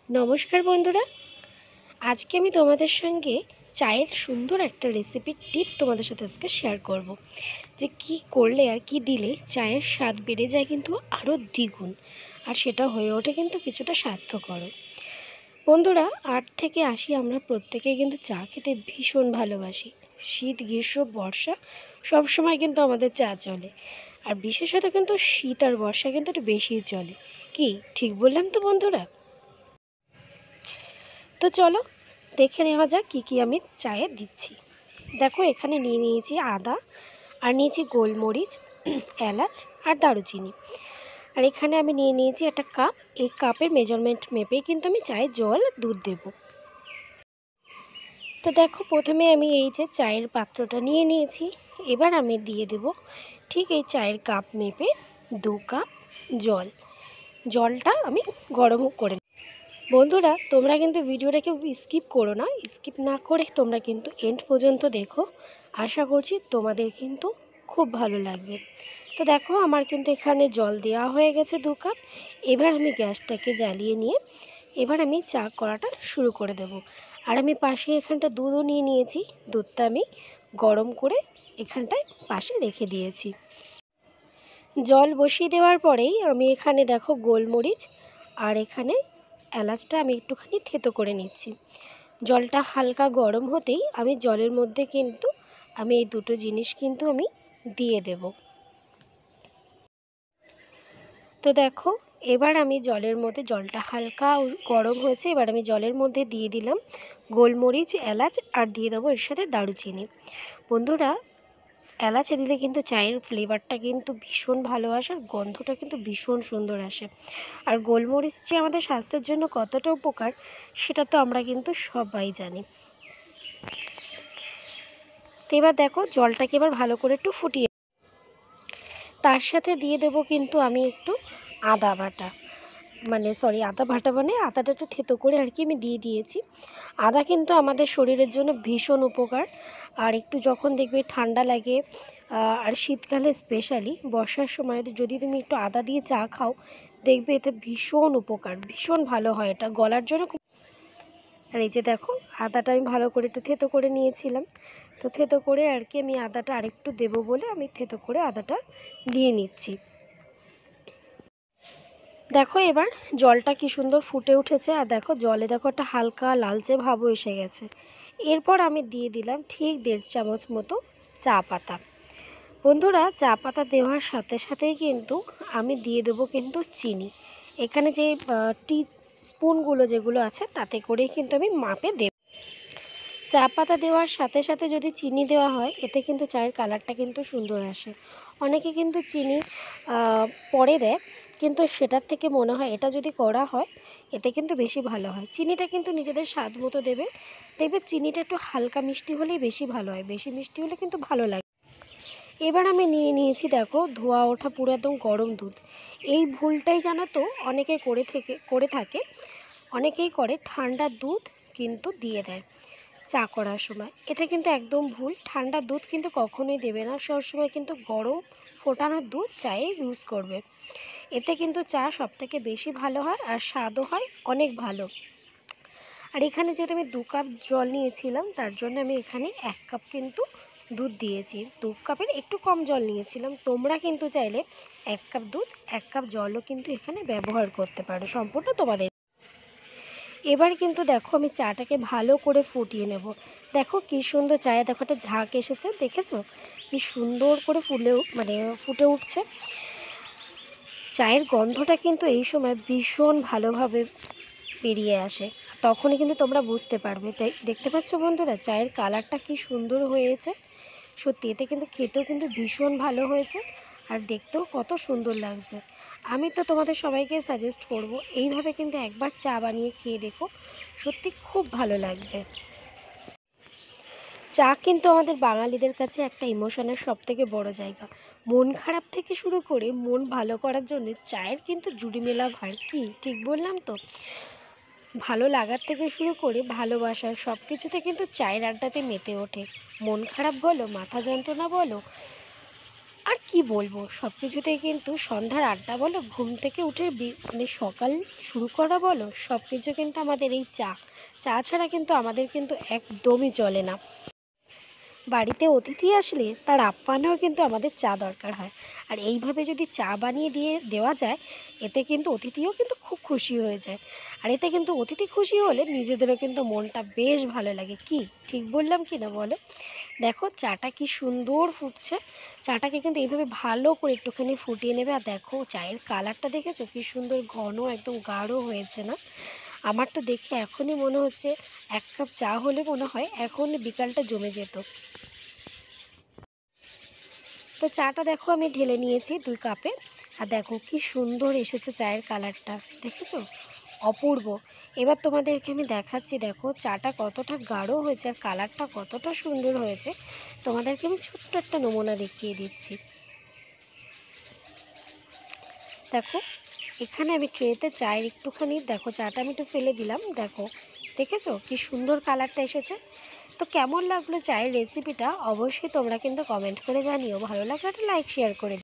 নমস্কার বন্ধুরা, আজকে আমি তোমাদের সঙ্গে চায়ের সুন্দর একটা রেসিপির টিপস তোমাদের সাথে আজকে শেয়ার করব। যে কি করলে আর কি দিলে চায়ের স্বাদ বেড়ে যায় কিন্তু আরও দ্বিগুণ, আর সেটা হয়ে ওঠে কিন্তু কিছুটা স্বাস্থ্যকর। বন্ধুরা, 8 থেকে 80 আমরা প্রত্যেকেই কিন্তু চা খেতে ভীষণ ভালোবাসি। শীত, গ্রীষ্ম, বর্ষা সবসময় কিন্তু আমাদের চা চলে, আর বিশেষত কিন্তু শীত আর বর্ষা কিন্তু একটু বেশিই চলে। কি ঠিক বললাম তো বন্ধুরা? তো চলো দেখে নেওয়া যাক কী কী আমি চায়ে দিচ্ছি। দেখো, এখানে নিয়ে নিয়েছি আদা, আর নিয়েছি গোলমরিচ, এলাচ আর দারুচিনি। আর এখানে আমি নিয়ে নিয়েছি একটা কাপ। এই কাপের মেজারমেন্ট মেপেই কিন্তু আমি চায়ে জল দুধ দেব। তো দেখো, প্রথমে আমি এই যে চায়ের পাত্রটা নিয়ে নিয়েছি। এবার আমি দিয়ে দেব ঠিক এই চায়ের কাপ মেপে 2 কাপ জল। জলটা আমি গরম করে। বন্ধুরা, তোমরা কিন্তু ভিডিওটা কেউ স্কিপ করো না। স্কিপ না করে তোমরা কিন্তু এন্ড পর্যন্ত দেখো। আশা করছি তোমাদের কিন্তু খুব ভালো লাগবে। তো দেখো, আমার কিন্তু এখানে জল দেওয়া হয়ে গেছে 2 কাপ। এবার আমি গ্যাসটাকে জ্বালিয়ে নিয়ে এবার আমি চা করাটা শুরু করে দেব। আর আমি পাশে এখানটা দুধও নিয়ে নিয়েছি। দুধটা আমি গরম করে এখানটায় পাশে রেখে দিয়েছি। জল বসিয়ে দেওয়ার পরেই আমি এখানে দেখো গোলমরিচ আর এখানে এলাচটা আমি একটুখানি থেতো করে নিচ্ছি। জলটা হালকা গরম হতেই আমি জলের মধ্যে কিন্তু আমি এই দুটো জিনিস কিন্তু আমি দিয়ে দেব। তো দেখো, এবার আমি জলের মধ্যে, জলটা হালকা গরম হয়েছে, এবার আমি জলের মধ্যে দিয়ে দিলাম গোলমরিচ, এলাচ আর দিয়ে দেবো এর সাথে দারুচিনি। বন্ধুরা, এলাচে দিলে কিন্তু চায়ের ফ্লেভারটা কিন্তু ভীষণ ভালো আসে, আর গন্ধটা কিন্তু ভীষণ সুন্দর আসে। আর গোলমরিচ যে আমাদের স্বাস্থ্যের জন্য কতটা উপকার সেটা তো আমরা কিন্তু সবাই জানি। তো এবার দেখো, জলটাকে এবার ভালো করে একটু ফুটিয়ে, তার সাথে দিয়ে দেব কিন্তু আমি একটু আদা বাটা, আদা বাটা মানে আদাটা একটু থেতো করে আর কি আমি দিয়ে দিয়েছি। আদা কিন্তু আমাদের শরীরের জন্য ভীষণ উপকার। আর একটু যখন দেখবে ঠান্ডা লাগে, আর শীতকালে স্পেশালি বর্ষার সময় যদি তুমি একটু আদা দিয়ে চা খাও, দেখবে এতে ভীষণ উপকার, ভীষণ ভালো হয়, এটা গলার জন্য খুব। আর এই যে দেখো, আদাটা আমি ভালো করে একটু থেতো করে নিয়েছিলাম। তো থেতো করে আর কি আমি আদাটা আরেকটু দেবো বলে আমি থেতো করে আদাটা দিয়ে নিচ্ছি। দেখো, এবার জলটা কি সুন্দর ফুটে উঠেছে, আর দেখো জলে দেখো একটা হালকা লালচে ভাবও এসে গেছে। এরপর আমি দিয়ে দিলাম ঠিক 1.5 চামচ মতো চা পাতা। বন্ধুরা, চা পাতা দেওয়ার সাথে সাথেই কিন্তু আমি দিয়ে দেবো কিন্তু চিনি। এখানে যে টি স্পুনগুলো যেগুলো আছে তাতে করেই কিন্তু আমি মাপে দেব। চা পাতা দেওয়ার সাথে সাথে যদি চিনি দেওয়া হয়, এতে কিন্তু চায়ের কালারটা কিন্তু সুন্দর আসে। অনেকে কিন্তু চিনি পরে দেয়, কিন্তু সেটার থেকে মনে হয় এটা যদি করা হয় এতে কিন্তু বেশি ভালো হয়। চিনিটা কিন্তু নিজেদের স্বাদ মতো দেবে। দেখবে চিনিটা একটু হালকা মিষ্টি হলেই বেশি ভালো হয়, বেশি মিষ্টি হলে কিন্তু ভালো লাগে। এবার আমি নিয়ে নিয়েছি দেখো ধোয়া ওঠা পুরো একদম গরম দুধ। এই ভুলটাই জানো তো অনেকে করে থাকে। অনেকেই করে ঠান্ডা দুধ কিন্তু দিয়ে দেয় চা করার সময়। এটা কিন্তু একদম ভুল। ঠান্ডা দুধ কিন্তু কখনোই দেবে না, সবসময় কিন্তু গরম ফোটানো দুধ চায়ে ইউজ করবে। এতে কিন্তু চা সবথেকে বেশি ভালো হয়, আর স্বাদও হয় অনেক ভালো। আর এখানে যেহেতু আমি 2 কাপ জল নিয়েছিলাম, তার জন্য আমি এখানে 1 কাপ কিন্তু দুধ দিয়েছি। 2 কাপের একটু কম জল নিয়েছিলাম। তোমরা কিন্তু চাইলে 1 কাপ দুধ 1 কাপ জলও কিন্তু এখানে ব্যবহার করতে পারো, সম্পূর্ণ তোমাদের। এবার কিন্তু দেখো, আমি চাটাকে ভালো করে ফুটিয়ে নেব। দেখো কি সুন্দর চায়ে দেখো একটা ঝাঁক এসেছে, দেখেছো কি সুন্দর করে ফুটে উঠছে। চায়ের গন্ধটা কিন্তু এই সময় ভীষণ ভালোভাবে বেরিয়ে আসে। তখনই কিন্তু তোমরা বুঝতে পারবে। তাই দেখতে পাচ্ছ বন্ধুরা, চায়ের কালারটা কি সুন্দর হয়েছে। সত্যি এতে কিন্তু খেতেও কিন্তু ভীষণ ভালো হয়েছে, আর দেখতেও কত সুন্দর লাগছে। আমি তো তোমাদের সবাইকে সাজেস্ট করব এইভাবে কিন্তু একবার চা বানিয়ে খেয়ে দেখো, সত্যি খুব ভালো লাগবে। চা কিন্তু আমাদের বাঙালিদের কাছে একটা ইমোশনের সবথেকে বড় জায়গা। মন খারাপ থেকে শুরু করে মন ভালো করার জন্য চায়ের কিন্তু জুড়ি মেলা ভার। কি ঠিক বললাম তো? ভালো লাগার থেকে শুরু করে ভালোবাসার সব কিছুতে কিন্তু চায়ের আড্ডাতে মেতে ওঠে। মন খারাপ বলো, মাথা যন্ত্রণা বলো, আর কি বলবো, সব কিছুতেই কিন্তু সন্ধ্যার আড্ডা বলো, ঘুম থেকে উঠে মানে সকাল শুরু করা বলো, সব কিছু কিন্তু আমাদের এই চা ছাড়া কিন্তু আমাদের কিন্তু একদমই চলে না। বাড়িতে অতিথি আসলে তার আপ্যায়নেও কিন্তু আমাদের চা দরকার হয়। আর এইভাবে যদি চা বানিয়ে দেওয়া যায়, এতে কিন্তু অতিথিও কিন্তু খুব খুশি হয়ে যায়। আর এতে কিন্তু অতিথি খুশি হলে নিজেদেরও কিন্তু মনটা বেশ ভালো লাগে। কি ঠিক বললাম কি না বলো? দেখো চাটা কি সুন্দর ফুটছে। চাটাকে কিন্তু এইভাবে ভালো করে একটুখানি ফুটিয়ে নেবে। আর দেখো চায়ের কালারটা দেখেছো কি সুন্দর ঘন, একদম গাঢ় হয়েছে না? আমার তো দেখে এখনই মনে হচ্ছে এক কাপ চা হলে মনে হয় এখন বিকালটা জমে যেত। তো চাটা দেখো আমি ঢেলে নিয়েছি 2 কাপে। আর দেখো কি সুন্দর এসেছে চায়ের কালারটা, দেখেছো? অপূর্ব। এবার তোমাদেরকে আমি দেখাচ্ছি, দেখো চাটা কতটা গাঢ় হয়েছে আর কালারটা কতটা সুন্দর হয়েছে। তোমাদেরকে আমি ছোট্ট একটা নমুনা দেখিয়ে দিচ্ছি। দেখো এখানে আমি ট্রেতে চায়ের একটুখানি, দেখো চাটা আমি একটু ফেলে দিলাম, দেখো দেখেছো কি সুন্দর কালারটা এসেছে। তো কেমন লাগলো চায়ের রেসিপিটা অবশ্যই তোমরা কিন্তু কমেন্ট করে জানিও। ভালো লাগলে একটা লাইক শেয়ার করে